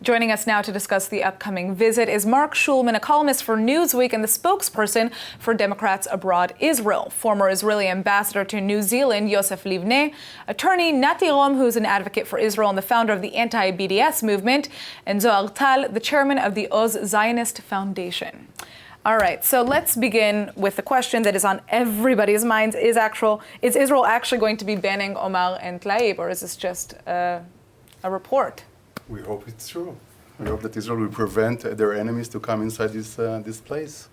Joining us now to discuss the upcoming visit is Marc Schulman, a columnist for Newsweek and the spokesperson for Democrats Abroad Israel. Former Israeli ambassador to New Zealand, Yosef Livne, attorney Nati, who's an advocate for Israel and the founder of the Anti-Bds movement, and Zohar, the chairman of the Oz Zionist Foundation. All right, so let's begin with the question that is on everybody's minds. Is Israel actually going to be banning Omar and Tlaib, or is this just a report? We hope it's true. We hope that Israel will prevent their enemies to come inside this place.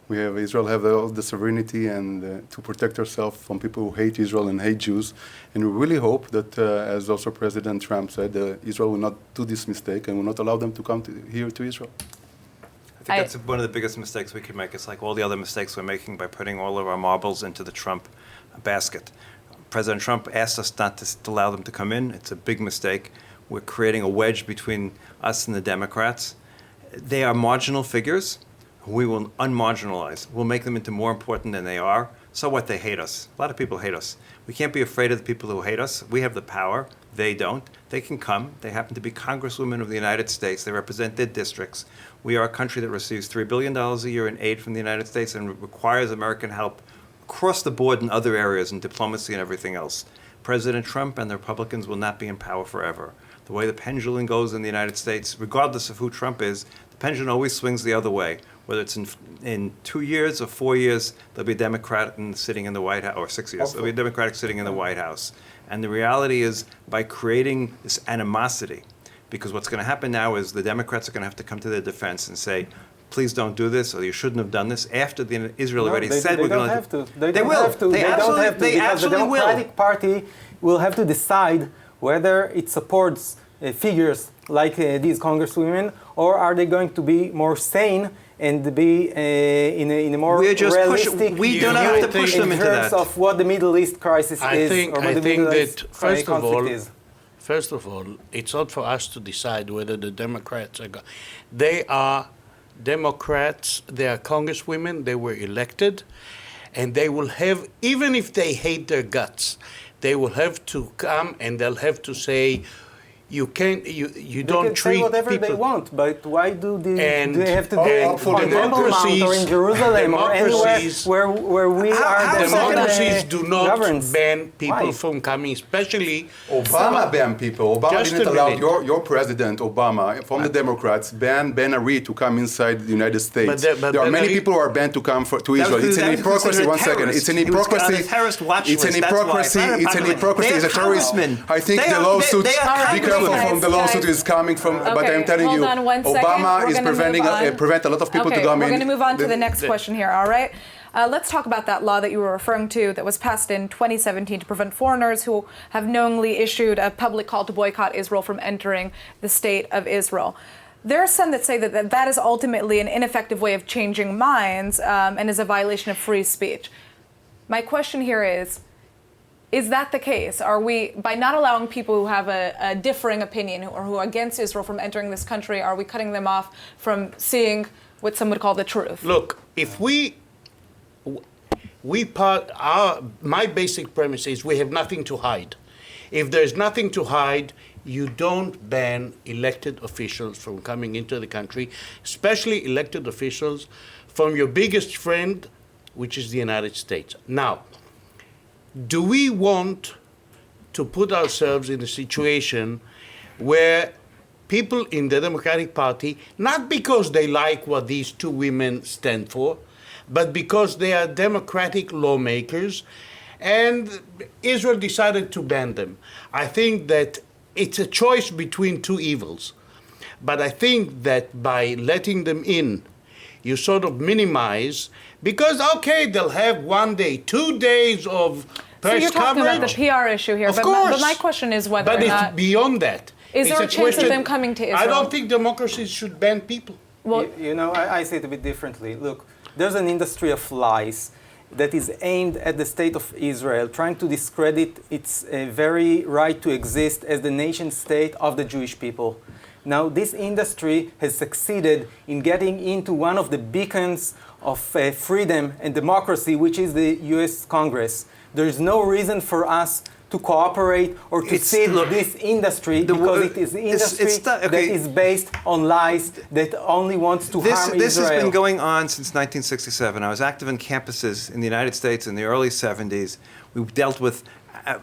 Israel have all the sovereignty and to protect herself from people who hate Israel and hate Jews. And we really hope that, as also President Trump said, Israel will not do this mistake and will not allow them to come here to Israel. I think that's one of the biggest mistakes we could make. It's like all the other mistakes we're making by putting all of our marbles into the Trump basket. President Trump asked us not to allow them to come in. It's a big mistake. We're creating a wedge between us and the Democrats. They are marginal figures. We will unmarginalize. We'll make them into more important than they are. So what? They hate us. A lot of people hate us. We can't be afraid of the people who hate us. We have the power. They don't. They can come. They happen to be Congresswomen of the United States. They represent their districts. We are a country that receives $3 billion a year in aid from the United States and requires American help across the board in other areas, in diplomacy and everything else. President Trump and the Republicans will not be in power forever. The way the pendulum goes in the United States, regardless of who Trump is, the pendulum always swings the other way. Whether it's in 2 years or 4 years, there'll be a Democrat sitting in the White House, or 6 years, there'll be a Democratic sitting in the White House. And the reality is, by creating this animosity, because what's going to happen now is the Democrats are going to have to come to their defense and say, please don't do this, or you shouldn't have done this, after Israel already said we're going to. They will. Have to. They don't have to, because the Democratic Party will have to decide whether it supports figures like these congresswomen, or are they going to be more sane and be in a more realistic we don't have to push them into that. In terms of what the Middle East crisis is, or what the Middle East conflict is. First of all, it's not for us to decide whether the Democrats are they are Democrats, they are congresswomen, they were elected, and they will have, even if they hate their guts, they will have to come and they'll have to say, you can't, you don't treat say whatever people. They want, but why do they have to do it on Temple Mount or in Jerusalem or anywhere where we are democracies do not governs. ban people from coming, especially Obama banned people. Obama didn't allow your president, Obama, from the Democrats, ban Ben Ari to come inside the United States. But there are many people who are banned to come to Israel. It's an hypocrisy. One second. It's an hypocrisy. It's an hypocrisy. It's an hypocrisy. It's a terrorist. I think the lawsuits. From the lawsuit is coming from, okay, but I'm telling you, Obama is prevent a lot of people to come in. We're going to move on to the next question here, all right? Let's talk about that law that you were referring to that was passed in 2017 to prevent foreigners who have knowingly issued a public call to boycott Israel from entering the state of Israel. There are some that say that is ultimately an ineffective way of changing minds and is a violation of free speech. My question here is that the case? Are we, by not allowing people who have a differing opinion or who are against Israel from entering this country, are we cutting them off from seeing what some would call the truth? Look, if my basic premise is we have nothing to hide. If there's nothing to hide, you don't ban elected officials from coming into the country, especially elected officials from your biggest friend, which is the United States. Now, do we want to put ourselves in a situation where people in the Democratic Party, not because they like what these two women stand for, but because they are democratic lawmakers, and Israel decided to ban them? I think that it's a choice between two evils. But I think that by letting them in, you sort of minimize, because, okay, they'll have 1 day, 2 days of press coverage. So you're talking about the PR issue here, of course. But my question is whether but or not... it's beyond that. Is there a chance of them coming to Israel? I don't think democracies should ban people. Well, I see it a bit differently. Look, there's an industry of lies that is aimed at the state of Israel, trying to discredit its very right to exist as the nation state of the Jewish people. Now, this industry has succeeded in getting into one of the beacons of freedom and democracy, which is the US Congress. There is no reason for us to cooperate or to see this industry because it is industry that is based on lies that only wants to harm This Israel. has been going on since 1967. I was active in campuses in the United States in the early 70s. We dealt with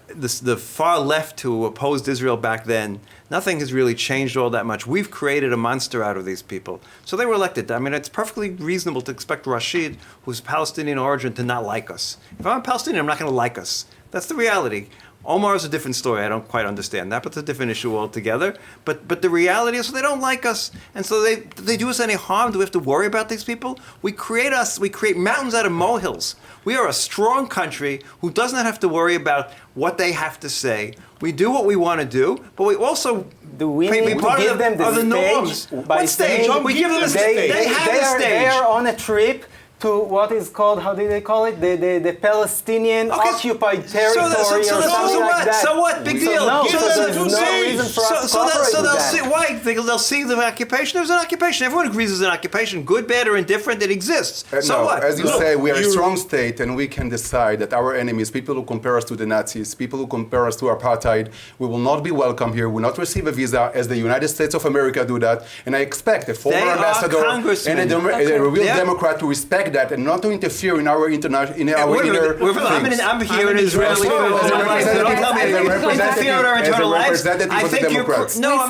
the far left who opposed Israel back then. Nothing has really changed all that much. We've created a monster out of these people. So they were elected. I mean, it's perfectly reasonable to expect Rashid, who's Palestinian origin, to not like us. If I'm Palestinian, I'm not going to like us. That's the reality. Omar is a different story. I don't quite understand that, but it's a different issue altogether. But the reality is they don't like us. And so they do us any harm. Do we have to worry about these people? We create mountains out of molehills. We are a strong country who does not have to worry about what they have to say. We do what we want to do, but we also do we need to give them the norms. What stage? We give them the stage. They have the stage. They are on a trip to what is called, how do they call it? The Palestinian occupied territory or something like that. So what? Big deal. There's no reason for us to cooperate with that. See, why? They'll see the occupation. There's an occupation. Everyone agrees there's an occupation. Good, bad, or indifferent, it exists. So what? As you say, we are a strong state and we can decide that our enemies, people who compare us to the Nazis, people who compare us to apartheid, we will not be welcome here, will not receive a visa as the United States of America do that. And I expect a former ambassador and a real Democrat to respect that and not to interfere in our inner things. I'm here in Israel. I think we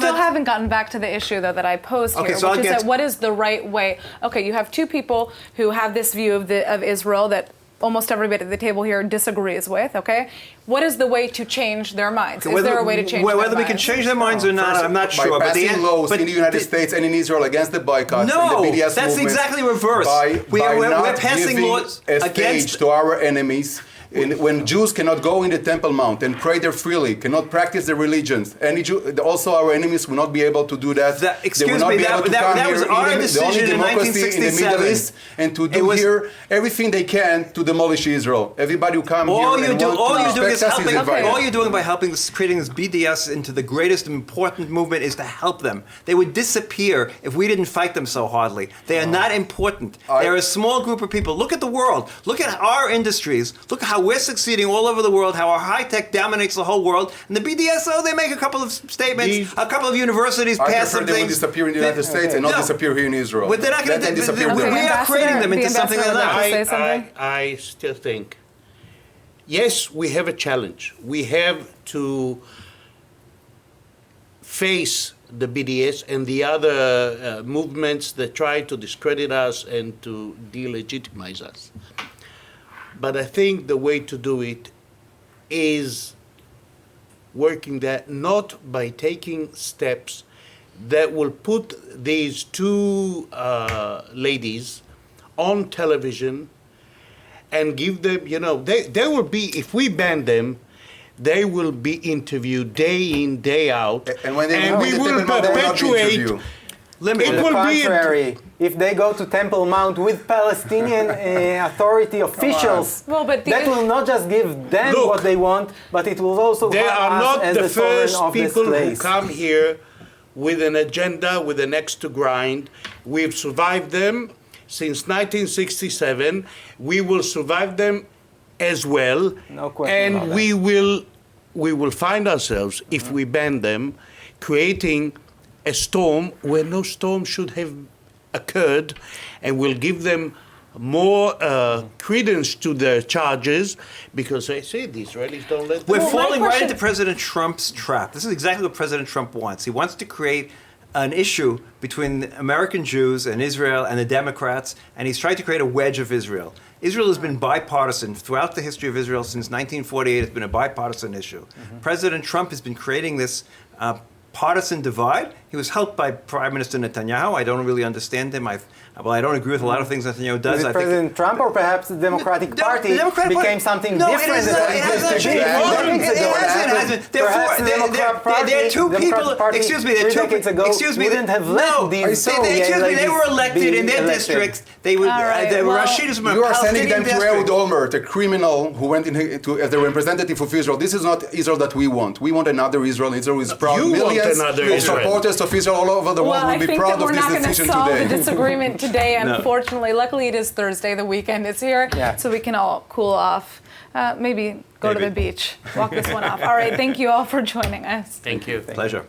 still haven't gotten back to the issue though that I posed here, which is that what is the right way? Okay, you have two people who have this view of Israel that almost everybody at the table here disagrees with, okay? What is the way to change their minds? Is there a way to change their minds? Whether we can change their minds or not, I'm not sure. By passing laws in the United States and in Israel against the boycott, no, and the BDS that's exactly reverse. We're passing laws against to our enemies. When Jews cannot go in the Temple Mount and pray there freely, cannot practice their religions, also our enemies will not be able to do that. They will not be able to come here, the only democracy in the Middle East, and to do here everything they can to demolish Israel. Everybody who comes here and wants to respect us is invited. All you're doing by creating this BDS into the greatest important movement is to help them. They would disappear if we didn't fight them so hardly. They are not important. They're a small group of people. Look at the world. Look at our industries. Look at how we're succeeding all over the world, how our high tech dominates the whole world. And the BDS, they make a couple of statements, a couple of universities pass some things. They will disappear in the United States and not disappear here in Israel. But they're not going to disappear. We are creating them into something like that. I still think, yes, we have a challenge. We have to face the BDS and the other movements that try to discredit us and to delegitimize us. But I think the way to do it is working that not by taking steps that will put these two ladies on television and give them, they will be, if we ban them, they will be interviewed day in, day out, and we will perpetuate. On the contrary, if they go to Temple Mount with Palestinian authority officials, that will not just give them what they want, but it will also harm us as the sovereign of this place. They are not the first people who come here with an agenda, with an axe to grind. We've survived them since 1967. We will survive them as well. No question about that. We will find ourselves, if we ban them, creating a storm where no storm should have occurred, and we'll give them more credence to their charges, because I say the Israelis don't let them. We're falling right into President Trump's trap. This is exactly what President Trump wants. He wants to create an issue between American Jews and Israel and the Democrats, and he's trying to create a wedge of Israel. Israel has been bipartisan throughout the history of Israel since 1948. It's been a bipartisan issue. President Trump has been creating this partisan divide. He was helped by Prime Minister Netanyahu. I don't really understand him. I don't agree with a lot of things Netanyahu does. Is it President Trump or perhaps the Democratic Party became something different than it used to be? There are two people, excuse me, wouldn't have let these they were elected in their districts. They were Rashida's You are sending them to Ehud Olmert, a criminal who went as the representative of Israel. This is not Israel that we want. We want another Israel. Israel is proud. Millions of supporters of Israel all over the world Well, I will be think proud that we're of not this going to decision solve today. the disagreement today, No. unfortunately. Luckily, it is Thursday. The weekend is here, Yeah. so we can all cool off. Maybe go to Maybe. the beach, walk this one off. All right, thank you all for joining us. Thank you. Pleasure.